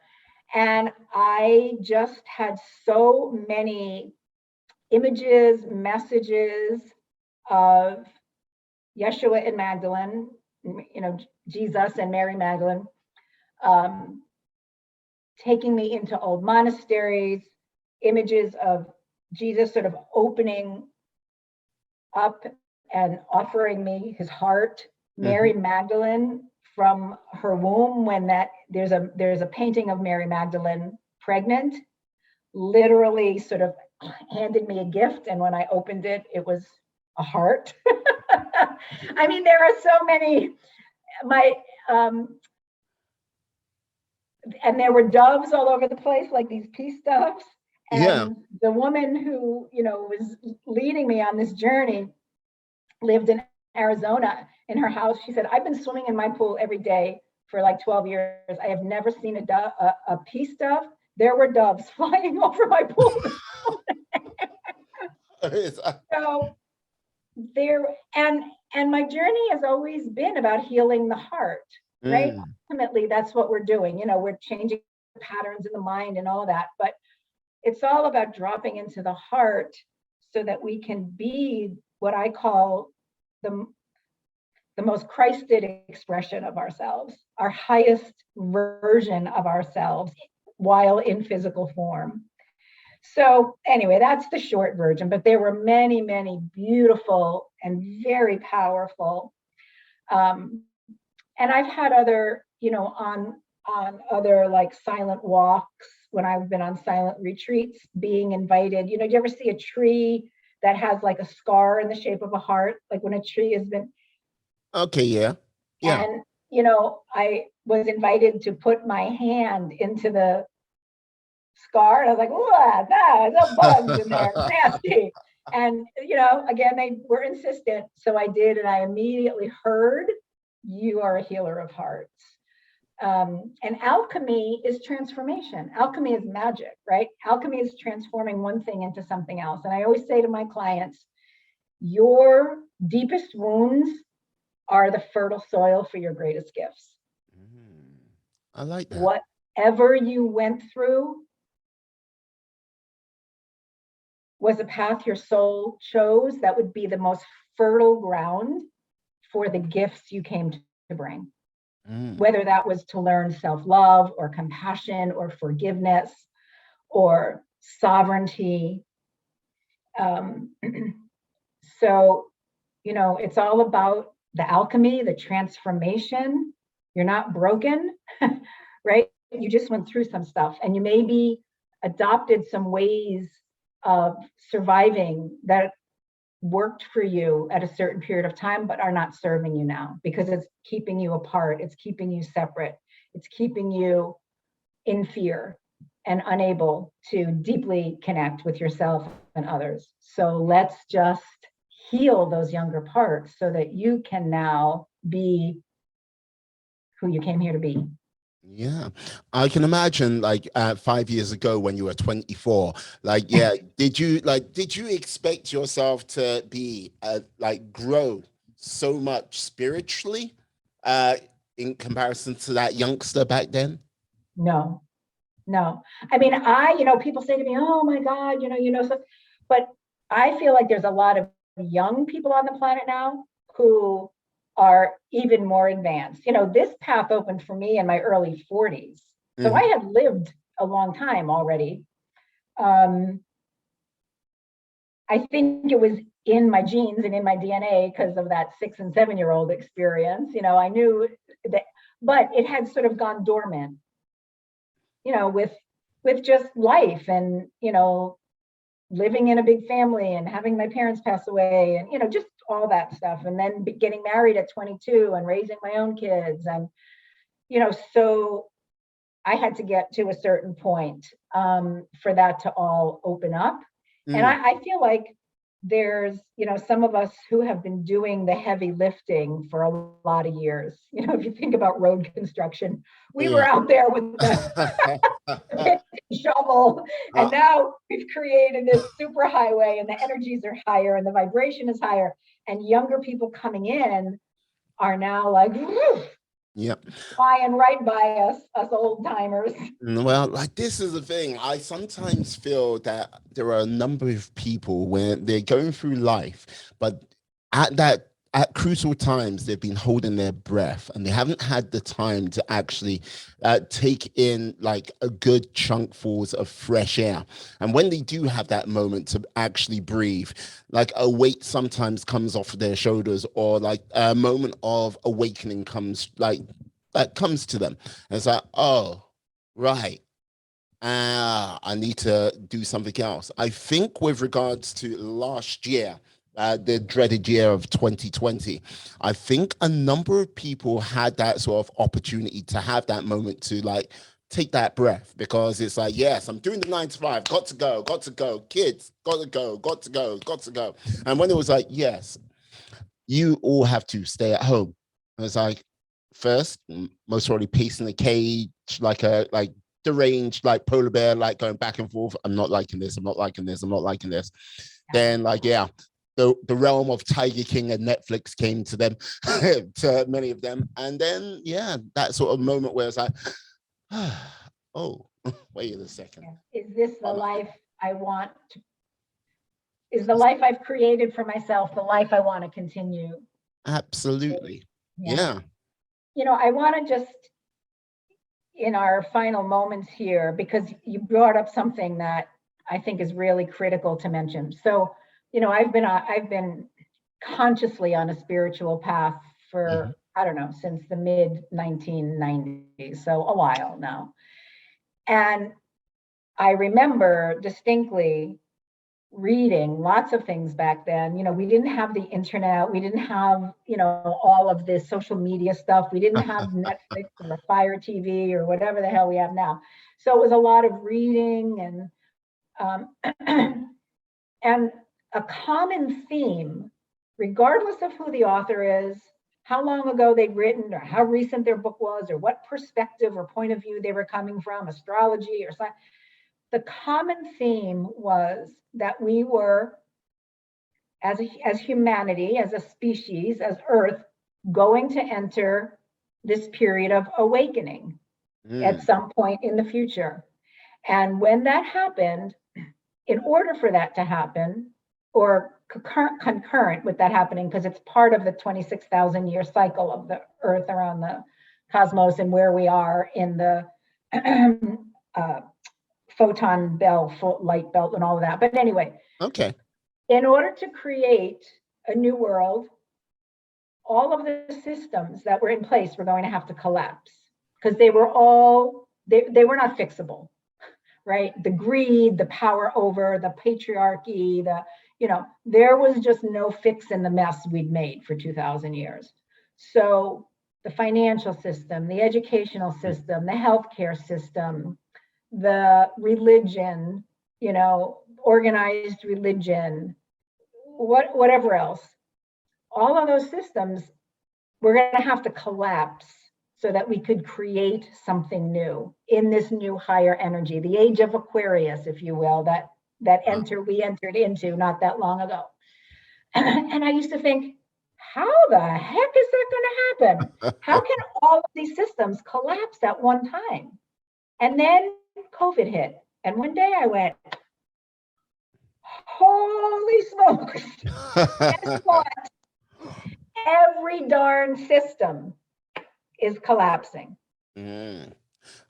And I just had so many images, messages of Yeshua and Magdalene, Jesus and Mary Magdalene, taking me into old monasteries, images of Jesus sort of opening up and offering me his heart. Mary Magdalene from her womb, when there's a painting of Mary Magdalene pregnant, literally sort of handed me a gift, and when I opened it, it was a heart. I mean, there are so many. And there were doves all over the place, like these peace doves. Yeah. And the woman who, was leading me on this journey lived in Arizona. In her house, she said, I've been swimming in my pool every day for like 12 years. I have never seen a peace dove. There were doves flying over my pool. So there, and my journey has always been about healing the heart, right? Ultimately, that's what we're doing. We're changing patterns in the mind and all that, but it's all about dropping into the heart so that we can be what I call the most Christed expression of ourselves, our highest version of ourselves while in physical form. So anyway, that's the short version, but there were many, many beautiful and very powerful. And I've had other, on other like silent walks, when I've been on silent retreats, being invited. Do you ever see a tree that has like a scar in the shape of a heart? Like when a tree has been. Okay, yeah. Yeah. And, I was invited to put my hand into the scar, and I was like, "What? No bugs in there, nasty." And again, they were insistent, so I did, and I immediately heard, "You are a healer of hearts." And alchemy is transformation. Alchemy is magic, right? Alchemy is transforming one thing into something else. And I always say to my clients, your deepest wounds are the fertile soil for your greatest gifts. I like that. Whatever you went through was a path your soul chose that would be the most fertile ground for the gifts you came to bring. Whether that was to learn self-love or compassion or forgiveness or sovereignty. So, it's all about the alchemy, the transformation. You're not broken, right? You just went through some stuff, and you maybe adopted some ways of surviving that worked for you at a certain period of time, but are not serving you now because it's keeping you apart. It's keeping you separate. It's keeping you in fear and unable to deeply connect with yourself and others. So let's just heal those younger parts so that you can now be who you came here to be. Yeah, I can imagine like 5 years ago when you were 24, like, yeah, did you expect yourself to be like grow so much spiritually in comparison to that youngster back then? No. I mean, people say to me, "Oh my God, so," but I feel like there's a lot of young people on the planet now who are even more advanced. This path opened for me in my early 40s. So I had lived a long time already. I think it was in my genes and in my DNA because of that 6 and 7-year-old experience. I knew that, but it had sort of gone dormant, with just life and, living in a big family and having my parents pass away and, just all that stuff. And then getting married at 22 and raising my own kids. And, so I had to get to a certain point for that to all open up. And I feel like there's, some of us who have been doing the heavy lifting for a lot of years. If you think about road construction, we were out there with the shovel, and now we've created this super highway, and the energies are higher and the vibration is higher, and younger people coming in are now like, whoo, flying right by us old timers. Well, like this is the thing. I sometimes feel that there are a number of people when they're going through life, but at crucial times they've been holding their breath and they haven't had the time to actually take in like a good chunkfuls of fresh air. And when they do have that moment to actually breathe, like a weight sometimes comes off their shoulders, or like a moment of awakening comes to them. And it's like, oh, right. I need to do something else. I think with regards to last year, the dreaded year of 2020, I think a number of people had that sort of opportunity to have that moment to like take that breath, because it's like, yes, I'm doing the 9 to 5, got to go, kids, got to go. And when it was like, yes, you all have to stay at home. And it's like, first, most probably pacing the cage like a deranged like polar bear, like going back and forth. I'm not liking this. Then like, yeah, the realm of Tiger King and Netflix came to them, to many of them. And then, yeah, that sort of moment where it's like, oh, wait a second. Is this the life I want to, is the life I've created for myself the life I want to continue? Absolutely. Yeah. You know, I want to just, in our final moments here, because you brought up something that I think is really critical to mention. So, you know, I've been consciously on a spiritual path for, I don't know, since the mid 1990s, so a while now. And I remember distinctly reading lots of things back then. You know, we didn't have the internet, we didn't have, you know, all of this social media stuff, we didn't have Netflix or Fire TV or whatever the hell we have now. So it was a lot of reading and a common theme, regardless of who the author is, how long ago they'd written, or how recent their book was, or what perspective or point of view they were coming from, astrology or something. The common theme was that we were, as humanity, as a species, as Earth, going to enter this period of awakening at some point in the future. And when that happened, in order for that to happen, or concurrent with that happening, because it's part of the 26,000 year cycle of the Earth around the cosmos and where we are in the photon belt, light belt, and all of that. But anyway, okay. In order to create a new world, all of the systems that were in place were going to have to collapse, because they were all, they were not fixable, right? The greed, the power over, the patriarchy, the, you know, there was just no fix in the mess we'd made for 2,000 years. So the financial system, the educational system, the healthcare system, the religion, you know, organized religion, whatever else, all of those systems were going to have to collapse so that we could create something new in this new higher energy, the age of Aquarius, if you will, that we entered into not that long ago. And I used to think, how the heck is that going to happen? How can all of these systems collapse at one time? And then COVID hit. And one day I went, holy smokes, guess what? Every darn system is collapsing.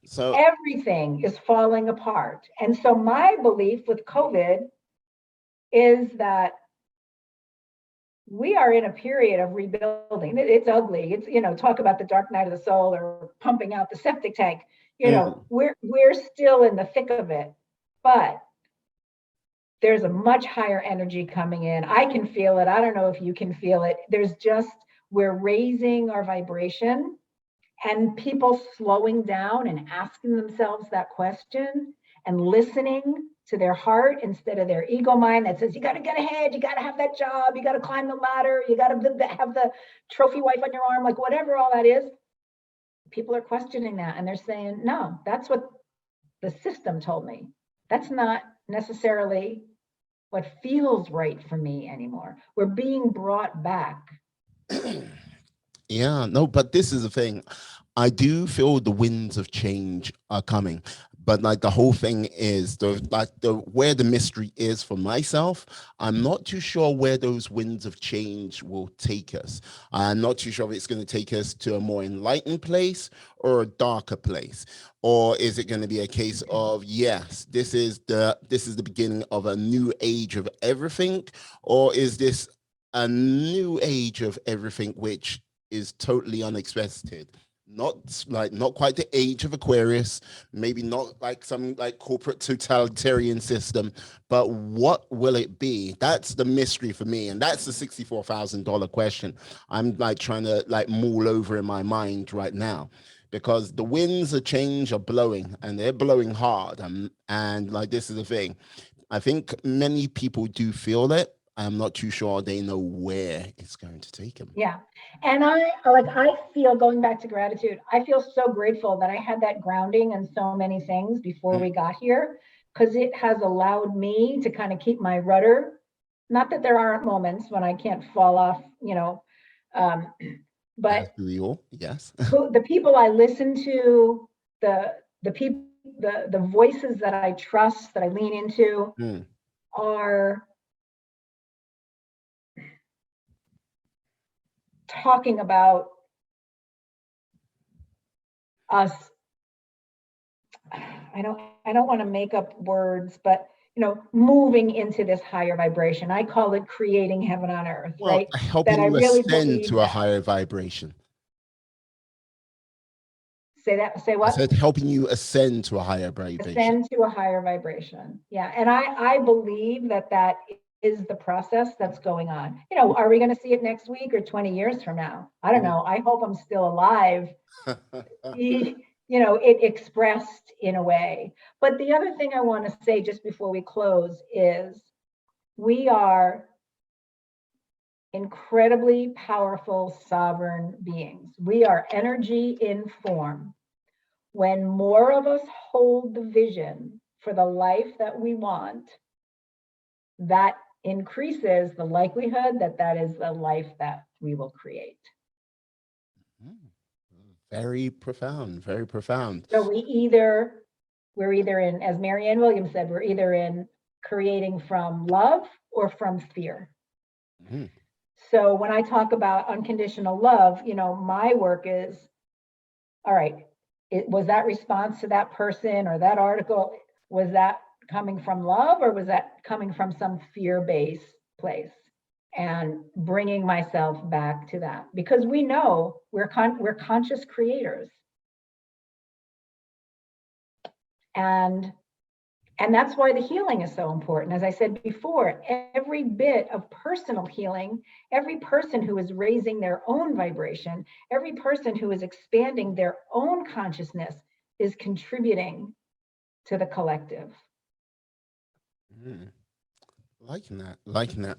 So everything is falling apart. And so my belief with COVID is that we are in a period of rebuilding. It's ugly. It's, you know, talk about the dark night of the soul or pumping out the septic tank. You know, we're still in the thick of it, but there's a much higher energy coming in. I can feel it. I don't know if you can feel it. We're raising our vibration, and people slowing down and asking themselves that question and listening to their heart instead of their ego mind that says, you got to get ahead, you got to have that job, you got to climb the ladder, you got to have the trophy wife on your arm, like whatever all that is. People are questioning that, and they're saying, no, that's what the system told me. That's not necessarily what feels right for me anymore. We're being brought back. Yeah, no, but this is the thing. I do feel the winds of change are coming, but like the whole thing is where the mystery is for myself. I'm not too sure where those winds of change will take us. I'm not too sure if it's going to take us to a more enlightened place or a darker place, or is it going to be a case of, yes, this is the beginning of a new age of everything, or is this a new age of everything which is totally unexpected? Not quite the age of Aquarius, maybe not like some like corporate totalitarian system, but what will it be? That's the mystery for me, and that's the $64,000 question I'm like trying to like mull over in my mind right now, because the winds of change are blowing, and they're blowing hard. And like, this is the thing. I think many people do feel it. I'm not too sure they know where it's going to take them. Yeah. And I feel, going back to gratitude, I feel so grateful that I had that grounding in so many things before we got here, because it has allowed me to kind of keep my rudder. Not that there aren't moments when I can't fall off, but we all, yes. the people I listen to, the people, the voices that I trust, that I lean into, are talking about us. I don't want to make up words, but moving into this higher vibration. I call it creating heaven on earth, right? Helping you ascend to a higher vibration. Say that. Say what? I said helping you ascend to a higher vibration. Ascend to a higher vibration. Yeah, and I believe that is the process that's going on. Are we going to see it next week or 20 years from now? I don't know. I hope I'm still alive. It expressed in a way. But the other thing I want to say just before we close is we are incredibly powerful, sovereign beings. We are energy in form. When more of us hold the vision for the life that we want, that increases the likelihood that is the life that we will create. Very profound, very profound. So we're either in, as Marianne Williams said, we're either in creating from love or from fear. So when I talk about unconditional love, my work is, all right, was that response to that person or that article, was that coming from love, or was that coming from some fear-based place? And bringing myself back to that, because we know we're conscious creators, and that's why the healing is so important. As I said before, every bit of personal healing, every person who is raising their own vibration, every person who is expanding their own consciousness is contributing to the collective. Liking that.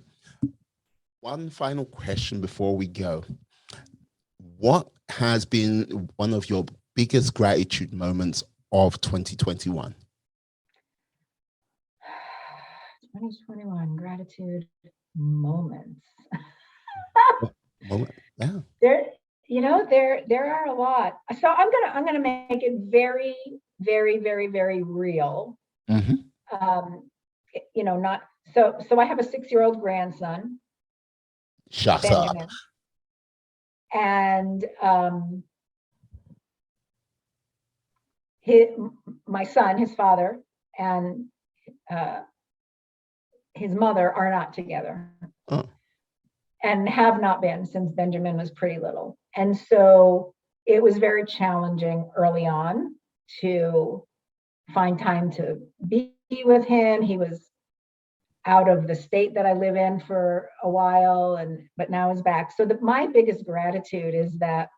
One final question before we go. What has been one of your biggest gratitude moments of 2021? 2021 gratitude moments. Yeah. There are a lot. So I'm gonna make it very, very, very, very real. Not so I have a 6-year-old grandson. Shut Benjamin. up. And my son, his father, and his mother are not together. And have not been since Benjamin was pretty little. And so it was very challenging early on to find time to be with him. He was out of the state that I live in for a while, but now is back. So my biggest gratitude is that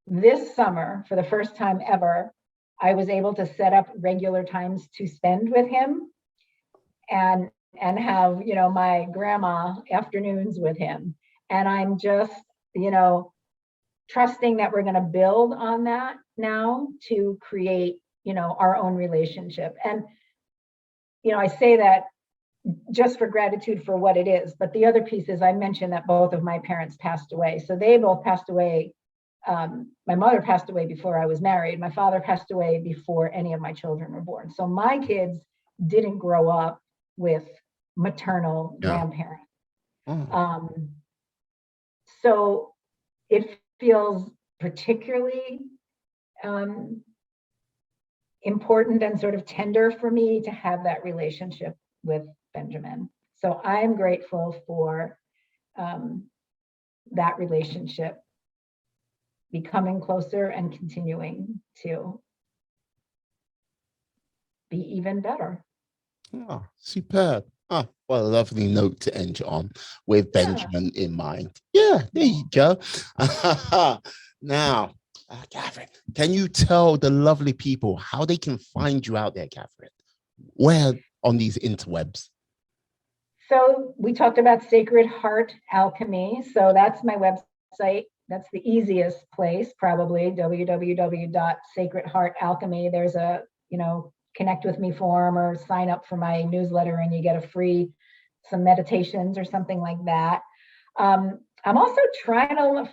this summer, for the first time ever, I was able to set up regular times to spend with him and have, my grandma afternoons with him. And I'm just, trusting that we're going to build on that now to create, our own relationship. And I say that just for gratitude for what it is. But the other piece is, I mentioned that both of my parents passed away. So they both passed away. My mother passed away before I was married. My father passed away before any of my children were born. So my kids didn't grow up with maternal grandparents. So it feels particularly important and sort of tender for me to have that relationship with Benjamin. So I'm grateful for that relationship becoming closer and continuing to be even better. Oh, superb. Oh, what a lovely note to end on with Benjamin in mind. Yeah, there you go. Now, Catherine, can you tell the lovely people how they can find you out there, Catherine? Where on these interwebs? So we talked about Sacred Heart Alchemy. So that's my website. That's the easiest place, probably, www.sacredheartalchemy. There's a, connect with me form or sign up for my newsletter and you get a free, some meditations or something like that. I'm also trying to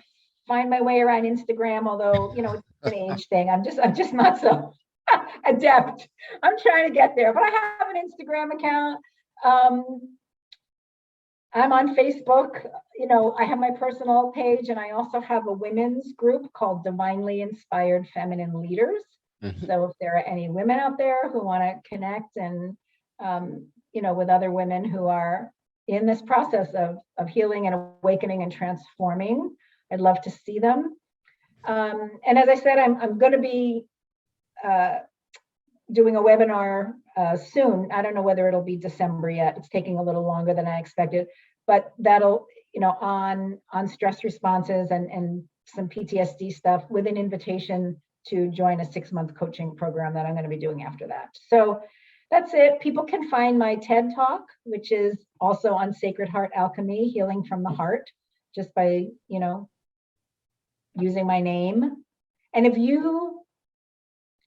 find my way around Instagram, although, it's an age thing. I'm just not so adept. I'm trying to get there, but I have an Instagram account. I'm on Facebook. I have my personal page, and I also have a women's group called Divinely Inspired Feminine Leaders. Mm-hmm. So if there are any women out there who want to connect and, with other women who are in this process of healing and awakening and transforming, I'd love to see them. And as I said, I'm going to be doing a webinar soon. I don't know whether it'll be December yet. It's taking a little longer than I expected, but that'll, on stress responses and some PTSD stuff, with an invitation to join a 6-month coaching program that I'm going to be doing after that. So that's it. People can find my TED Talk, which is also on Sacred Heart Alchemy, Healing from the Heart, just by, using my name. And if you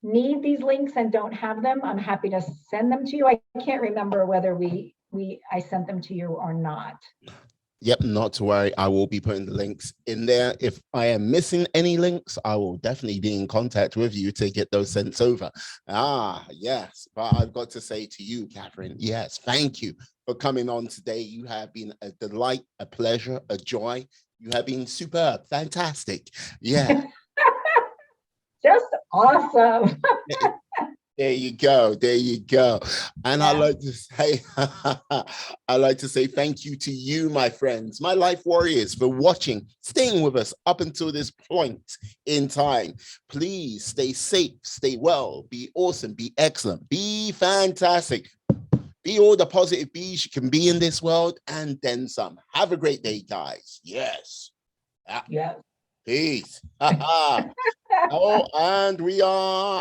need these links and don't have them, I'm happy to send them to you. I can't remember whether I sent them to you or not. Yep, not to worry. I will be putting the links in there. If I am missing any links, I will definitely be in contact with you to get those sent over. Yes. But I've got to say to you, Catherine, yes, thank you for coming on today. You have been a delight, a pleasure, a joy. You have been superb, fantastic. Yeah. Just awesome. There you go. There you go. And I'd like to say thank you to you, my friends, my life warriors, for watching, staying with us up until this point in time. Please stay safe, stay well, be awesome, be excellent, be fantastic. Be all the positive bees you can be in this world and then some. Have a great day, guys. Yes. Yeah. Peace. Oh, and we are